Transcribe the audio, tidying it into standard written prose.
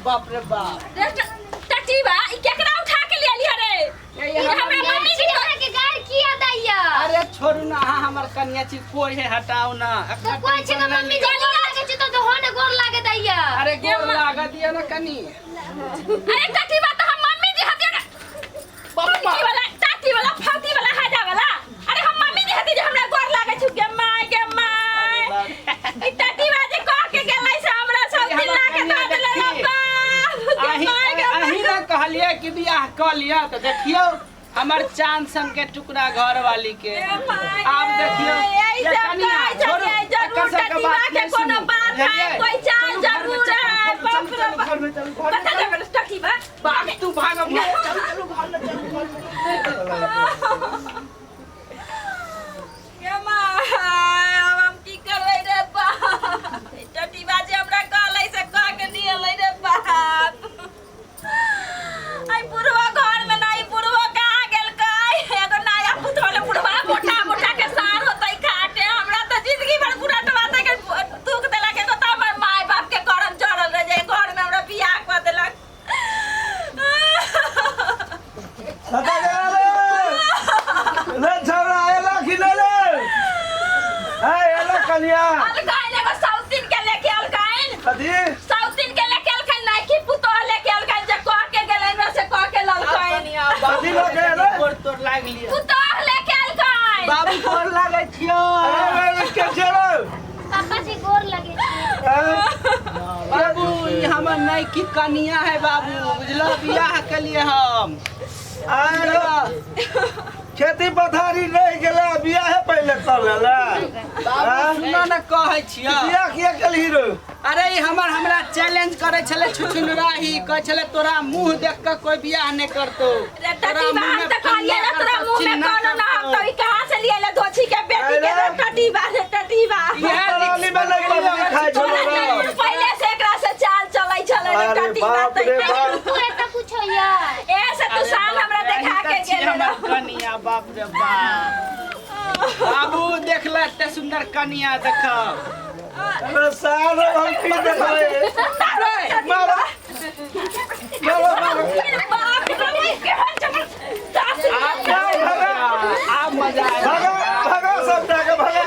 बाप रे बाप टटीबा ई केकरा उठा के ले लिया रे ई हमरा मम्मी जी के गाड़ किया दैया अरे छोड़ू ना हमर कन्या छी कोई है हटाओ ना तो कोई छी मम्मी जी गोर लागे छी तो होने गोर लागे दैया अरे गोर लागा दिया ना कनी अरे टटीबा तो हम मम्मी जी हतिया बाबा टाटी वाला फाटी वाला हाजा वाला अरे हम मम्मी जी हती जे हमरा गोर लागे छी के माय ई टटीबा जे कह के गेलै से हमरा सब दिन लागे दे देले अही ना कहलिए कि बियाह कर लिया तो देखियो हमार चांद सन के टुकड़ा घर वाली के आप देखियो ये कनिया छोड़ो जरूर टटीबा के कोनो बात है कोई चांद जरूर है बाप रे घर में चल बता दे टटीबा बाप तू भाग चलो घर में चलो के माय अब हम की करबै रे बाप टटीबा जे हमरा कहलै से कह के दियलै रे बाप आई बुढ़वा घर में नहीं बुढ़वा कहाँ गेल कै एगो नया पुतोले बुढ़वा मोटा मोटा के सार होतै खाटे हमरा तो जिंदगी भर बुढ़ा टवाते के दुख देला के तो हमर माय बाप के करम जड़ल रह जे घर में हमरा बियाह कर देलक सदा रे छोरा आएला कि नहीं रे आएला कन्या अलगाइन एगो साउथिन के लेके अलगाइन कथी साउथिन के लेके अलगाइन नहीं कि पुतो लेके अलगाइन जे कह के गेलै में से कह के ललकाइन कनिया कथी लगे रे गोर तोड़ लाग लिया पुतो लेके अलगाइन बाबू गोर लागे छियो अरे के छोरा पापा जी गोर लगे छी बाबू ये हमर नई की कनिया है बाबू बुझलो बियाह के लिए हम अरे खेती पथारी नहीं गेला बियाह पहले कर लेला बाबू सुनो न कहै छियो बियाह किया केलही रे अरे ई हमरा चैलेंज करे छले छुछुनराही कह छले तोरा मुंह देख के कोई बियाह नहीं करतो रे टटीबा हम त कहलिए ना तोरा मुंह में कोनो ना हम तो ई कहां से लिए ले धोची के बेटी के रे टटीबा रे टटीबा पराली में नहीं पबनी खाए छोरा पहले से एकरा से चाल चलै छले रे अरे टटीबा बाप रे बाप तू एत पूछो यार ऐसे तू साल हमरा देखा के गेल हमर कनिया बाप रे बाप बाबू देख ले एते सुंदर कनिया देख अरे साल हम की देखले मारो मारो बाप रे के आ मजा आया भगा भगा सब जाके भगा